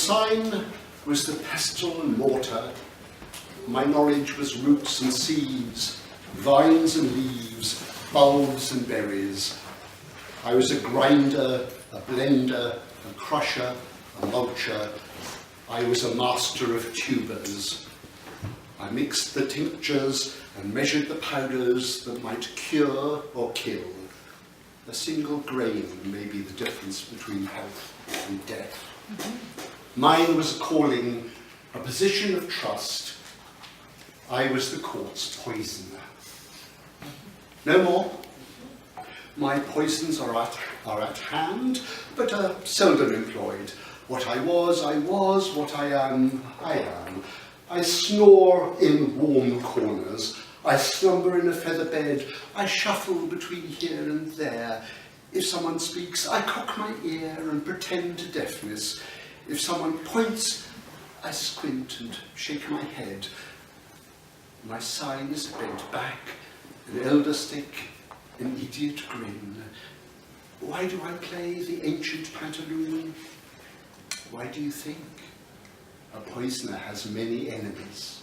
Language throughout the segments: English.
sign was the pestle and mortar. My knowledge was roots and seeds, vines and leaves, bulbs and berries. I was a grinder, a blender, a crusher, a mulcher. I was a master of tubers. I mixed the tinctures and measured the powders that might cure or kill. A single grain may be the difference between health and death. Mine was a calling, a position of trust. I was the court's poisoner. No more. My poisons are at hand, but are seldom employed. What I was, what I am, I am. I snore in warm corners. I slumber in a feather bed. I shuffle between here and there. If someone speaks, I cock my ear and pretend to deafness. If someone points, I squint and shake my head. My sign is bent back, an elder stick, an idiot grin. Why do I play the ancient pantaloon? Why do you think? A poisoner has many enemies.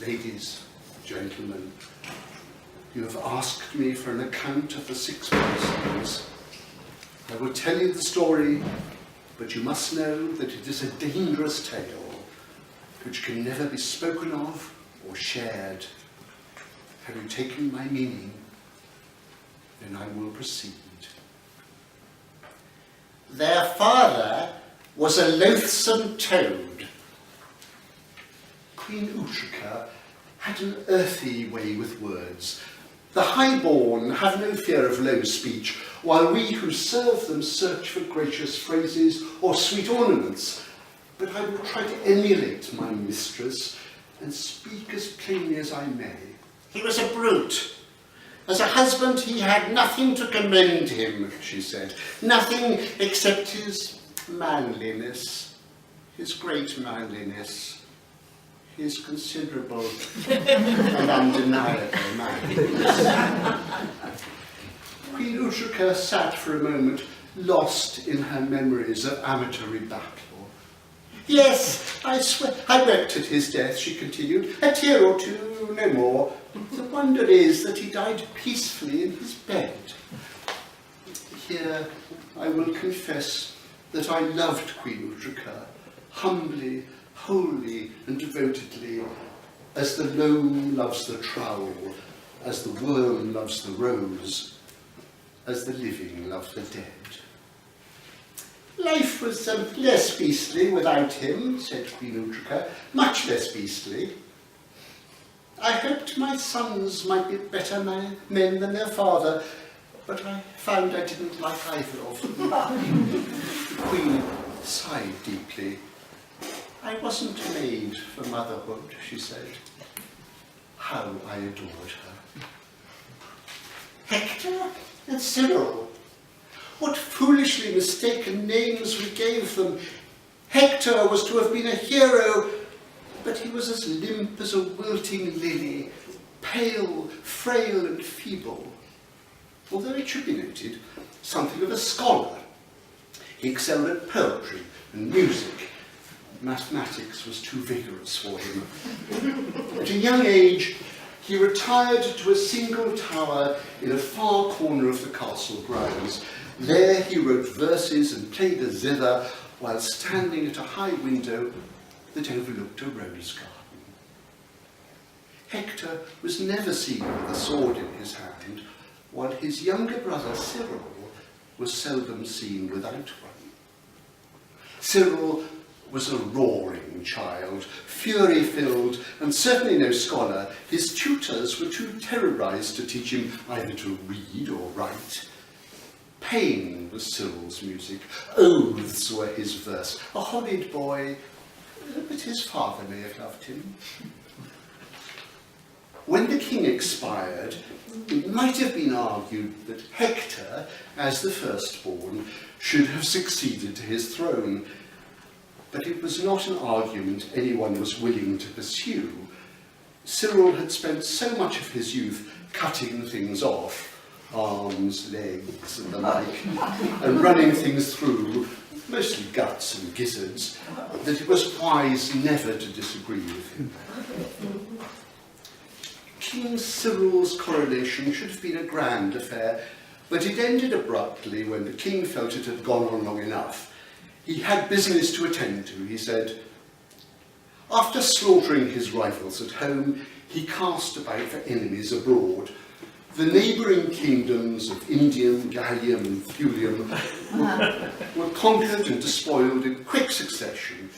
Ladies, gentlemen, you have asked me for an account of the 6 poisonings. I will tell you the story, but you must know that it is a dangerous tale, which can never be spoken of or shared. Have you taken my meaning? Then I will proceed. Their father was a loathsome toad. Queen Utrica had an earthy way with words. The highborn have no fear of low speech, while we who serve them search for gracious phrases or sweet ornaments. But I will try to emulate my mistress and speak as plainly as I may. He was a brute. As a husband, he had nothing to commend him, she said. Nothing except his manliness, his great manliness, his considerable and undeniable manliness. Queen Utrica sat for a moment, lost in her memories of amatory battle. Yes, I swear, I wept at his death, she continued, a tear or two, no more. The wonder is that he died peacefully in his bed. Here I will confess that I loved Queen Utrica, humbly, wholly and devotedly, as the loam loves the trowel, as the worm loves the rose, as the living love the dead. Life was less beastly without him, said Queen Utrica, much less beastly. I hoped my sons might be better men than their father, but I found I didn't like either of them. The Queen sighed deeply. I wasn't made for motherhood, she said. How I adored her. Hector and Cyril. What foolishly mistaken names we gave them. Hector was to have been a hero, but he was as limp as a wilting lily, pale, frail and feeble. Although it should be noted, something of a scholar. He excelled at poetry and music. Mathematics was too vigorous for him. At a young age, he retired to a single tower in a far corner of the castle grounds. There he wrote verses and played the zither while standing at a high window that overlooked a rose garden. Hector was never seen with a sword in his hand, while his younger brother Cyril was seldom seen without one. Cyril was a roaring child, fury-filled, and certainly no scholar. His tutors were too terrorized to teach him either to read or write. Pain was Cyril's music, oaths were his verse. A horrid boy, but his father may have loved him. When the king expired, it might have been argued that Hector, as the firstborn, should have succeeded to his throne. But it was not an argument anyone was willing to pursue. Cyril had spent so much of his youth cutting things off, arms, legs, and the like, and running things through, mostly guts and gizzards, that it was wise never to disagree with him. King Cyril's coronation should have been a grand affair, but it ended abruptly when the king felt it had gone on long enough. He had business to attend to, he said. After slaughtering his rivals at home, he cast about for enemies abroad. The neighbouring kingdoms of Indium, Gallium and Thulium were conquered and despoiled in quick succession.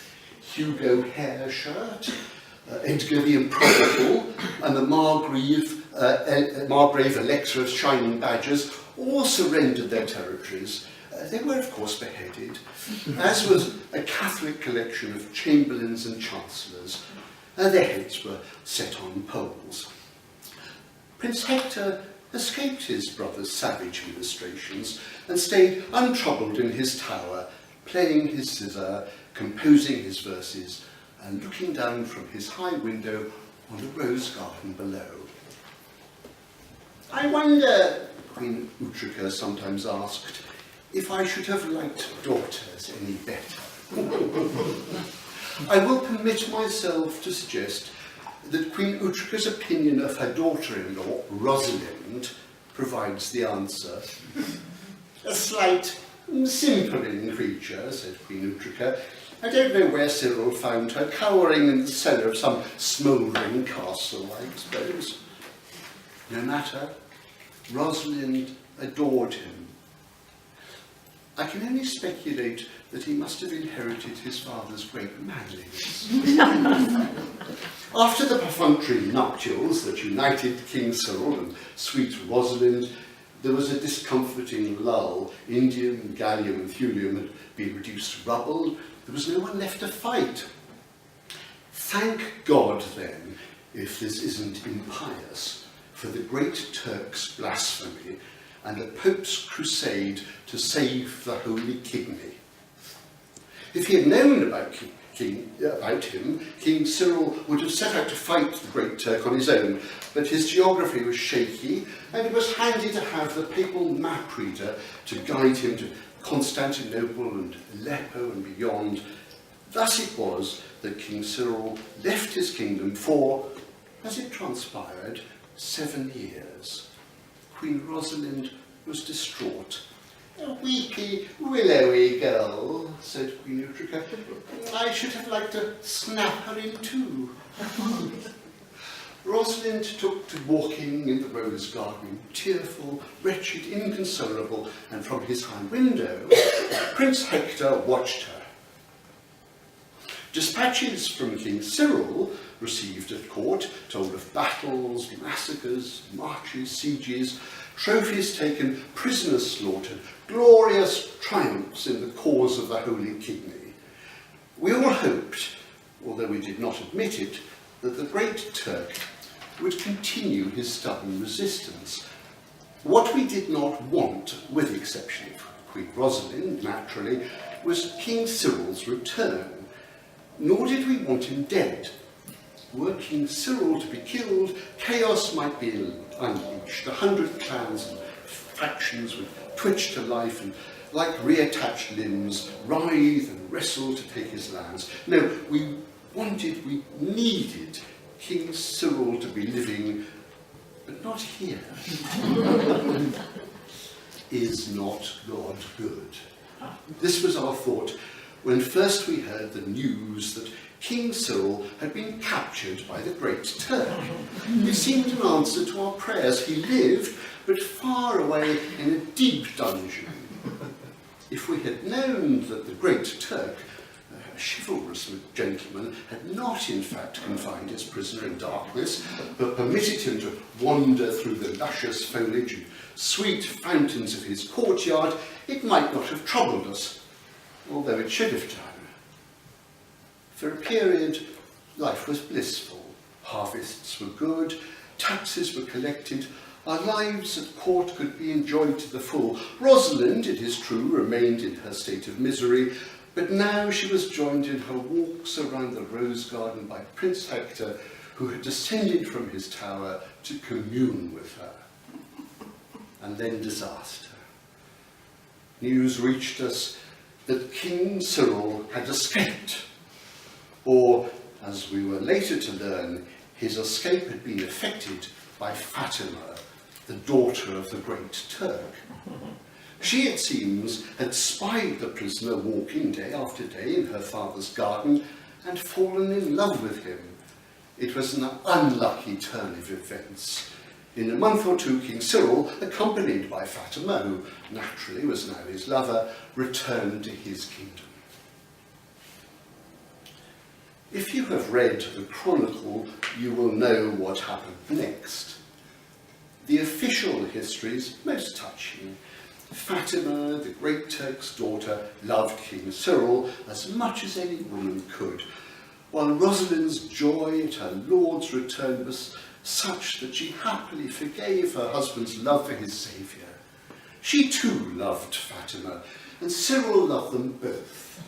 Hugo Hareshirt, Edgar the Improbable and the Margrave Elector of Shining Badgers all surrendered their territories. They were, of course, beheaded, as was a Catholic collection of chamberlains and chancellors. Their heads were set on poles. Prince Hector escaped his brother's savage ministrations and stayed untroubled in his tower, playing his zither, composing his verses, and looking down from his high window on the rose garden below. I wonder, Queen Utrica sometimes asked, if I should have liked daughters any better. I will permit myself to suggest that Queen Utrica's opinion of her daughter-in-law, Rosalind, provides the answer. A slight, simpering creature, said Queen Utrica. I don't know where Cyril found her, cowering in the cellar of some smouldering castle, I suppose. No matter, Rosalind adored him. I can only speculate that he must have inherited his father's great manliness. After the perfunctory nuptials that united King Cyril and sweet Rosalind, there was a discomforting lull. Indium, Gallium and Thulium had been reduced to rubble. There was no one left to fight. Thank God, then, if this isn't impious, for the great Turk's blasphemy and the Pope's crusade to save the Holy Kidney. If he had known about him, King Cyril would have set out to fight the Great Turk on his own, but his geography was shaky, and it was handy to have the papal map reader to guide him to Constantinople and Aleppo and beyond. Thus it was that King Cyril left his kingdom for, as it transpired, 7 years. Queen Rosalind was distraught. A weepy, willowy girl, said Queen Utrica. I should have liked to snap her in two. Rosalind took to walking in the rose garden, tearful, wretched, inconsolable, and from his high window, Prince Hector watched her. Dispatches from King Cyril, received at court, told of battles, massacres, marches, sieges, trophies taken, prisoners slaughtered, glorious triumphs in the cause of the Holy Kidney. We all hoped, although we did not admit it, that the Great Turk would continue his stubborn resistance. What we did not want, with the exception of Queen Rosalind, naturally, was King Cyril's return. Nor did we want him dead. Were King Cyril to be killed, chaos might be unleashed. 100 clans and factions would twitch to life and, like reattached limbs, writhe and wrestle to take his lands. No, we needed King Cyril to be living, but not here. Is not God good? This was our thought when first we heard the news that King Cyril had been captured by the Great Turk. It seemed an answer to our prayers. He lived, but far away in a deep dungeon. If we had known that the Great Turk, a chivalrous gentleman, had not in fact confined his prisoner in darkness, but permitted him to wander through the luscious foliage and sweet fountains of his courtyard, it might not have troubled us, although it should have done. For a period, life was blissful. Harvests were good, taxes were collected, our lives at court could be enjoyed to the full. Rosalind, it is true, remained in her state of misery, but now she was joined in her walks around the rose garden by Prince Hector, who had descended from his tower to commune with her. and then disaster. News reached us that King Cyril had escaped, or, as we were later to learn, his escape had been effected by Fatima, the daughter of the Great Turk. She, it seems, had spied the prisoner walking day after day in her father's garden and fallen in love with him. It was an unlucky turn of events. In a month or two, King Cyril, accompanied by Fatima, who naturally was now his lover, returned to his kingdom. If you have read the Chronicle, you will know what happened next. The official history is most touching. Fatima, the Great Turk's daughter, loved King Cyril as much as any woman could, while Rosalind's joy at her lord's return was such that she happily forgave her husband's love for his saviour. She too loved Fatima, and Cyril loved them both.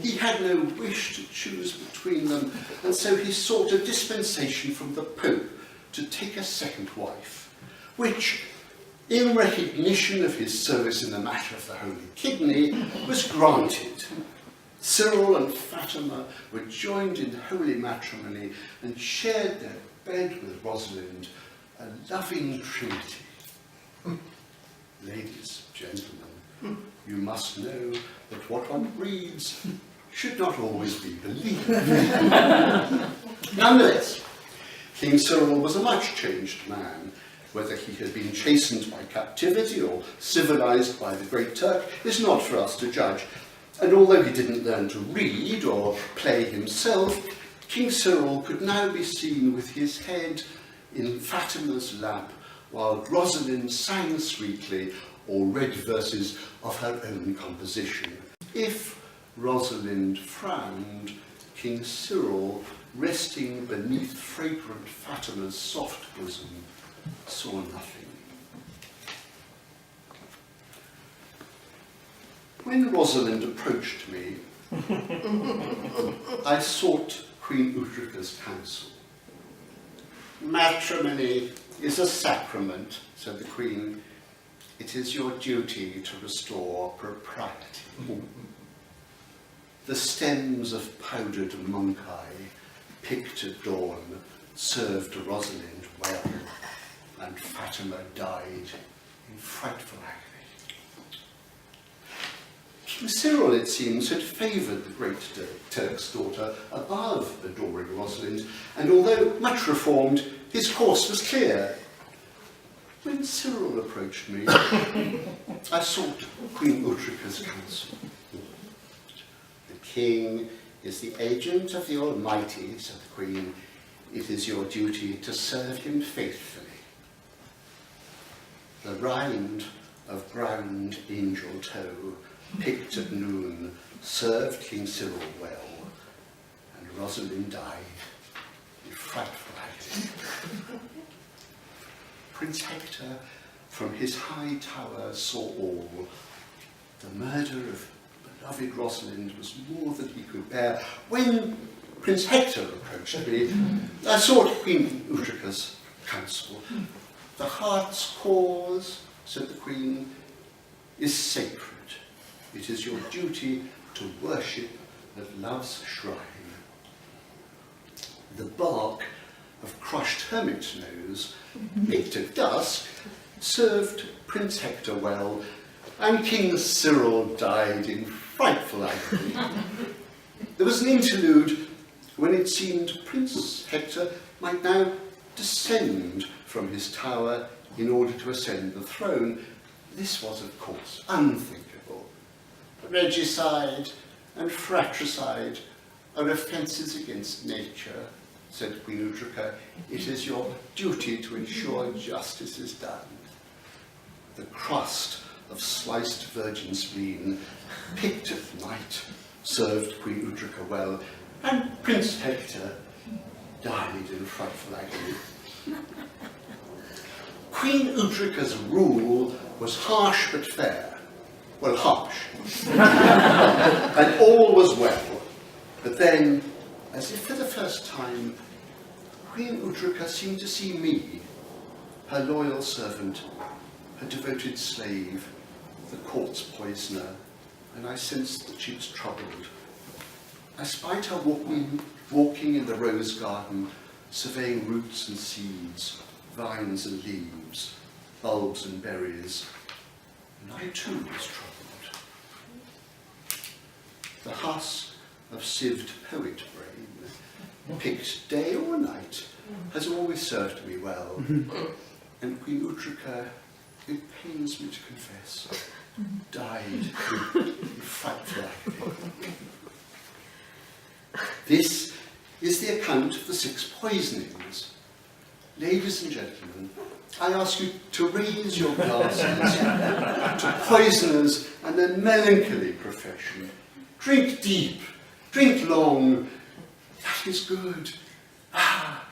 He had no wish to choose between them, and so he sought a dispensation from the Pope to take a second wife, which, in recognition of his service in the matter of the Holy Kidney, was granted. Cyril and Fatima were joined in holy matrimony and shared their bed with Rosalind, a loving trinity. Ladies, gentlemen, you must know that what one reads should not always be believed. Nonetheless, King Cyril was a much changed man. Whether he had been chastened by captivity or civilized by the Great Turk is not for us to judge. And although he didn't learn to read or play himself, King Cyril could now be seen with his head in Fatima's lap, while Rosalind sang sweetly or read verses of her own composition. If Rosalind frowned, King Cyril, resting beneath fragrant Fatima's soft bosom, saw nothing. When Rosalind approached me, I sought Queen Utrica's counsel. Matrimony is a sacrament, said the Queen. It is your duty to restore propriety. The stems of powdered monkai, picked at dawn, served Rosalind well, and Fatima died in frightful agony. King Cyril, it seems, had favoured the Great Turk's daughter above adoring Rosalind, and although much reformed, his course was clear. When Cyril approached me, I sought Queen Utrica's counsel. The king is the agent of the Almighty, said the Queen. It is your duty to serve him faithfully. The rind of ground angel toe, picked at noon, served King Cyril well, and Rosalind died in frightful agony. Prince Hector, from his high tower, saw all. The murder of beloved Rosalind was more than he could bear. When Prince Hector approached me, I sought Queen Utrica's counsel. The heart's cause, said the Queen, is sacred. It is your duty to worship at love's shrine. The bark of crushed hermit's nose, baked at dusk, served Prince Hector well, and King Cyril died in frightful agony. There was an interlude when it seemed Prince Hector might now descend from his tower in order to ascend the throne. This was, of course, unthinkable. Regicide and fratricide are offences against nature, said Queen Utrica. It is your duty to ensure justice is done. The crust of sliced virgin spleen, picked at night, served Queen Utrica well, and Prince Hector died in frightful agony. Queen Utrica's rule was harsh but fair. Well, harsh. And all was well. But then, as if for the first time, Queen Utrica seemed to see me, her loyal servant, her devoted slave, the court's poisoner, and I sensed that she was troubled. I spied her walking in the rose garden, surveying roots and seeds, vines and leaves, bulbs and berries, and I too was troubled. The husk of sieved poet brain, picked day or night, has always served me well, and Queen Utrica, it pains me to confess, died in frightful agony. This is the account of the 6 poisonings. Ladies and gentlemen, I ask you to raise your glasses to poisoners and their melancholy profession. Drink deep, drink long. That is good. Ah,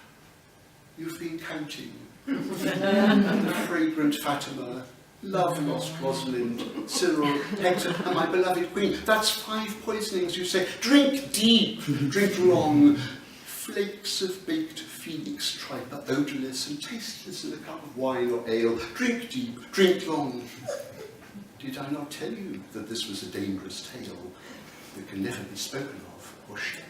you've been counting. The fragrant Fatima, love-lost Rosalind, Cyril, Hector, and my beloved Queen. That's 5 poisonings, you say. Drink deep, drink long. Flakes of baked phoenix tripe are odourless and tasteless in a cup of wine or ale. Drink deep, drink long. Did I not tell you that this was a dangerous tale that can never be spoken of or shared?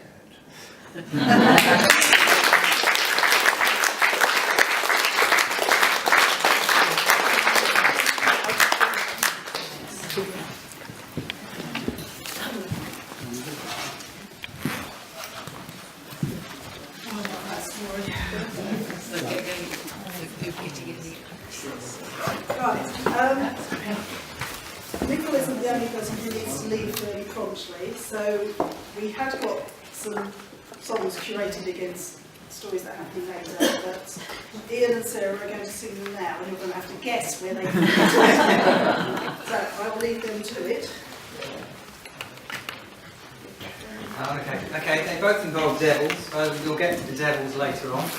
Nichol isn't the only person who needs to leave very promptly, so we had got some songs curated against stories that happen later, but Ian and Sarah are going to sing them now, and you're going to have to guess where they come from. So I will leave them to it. Okay, they both involve devils, so we'll get to the devils later on.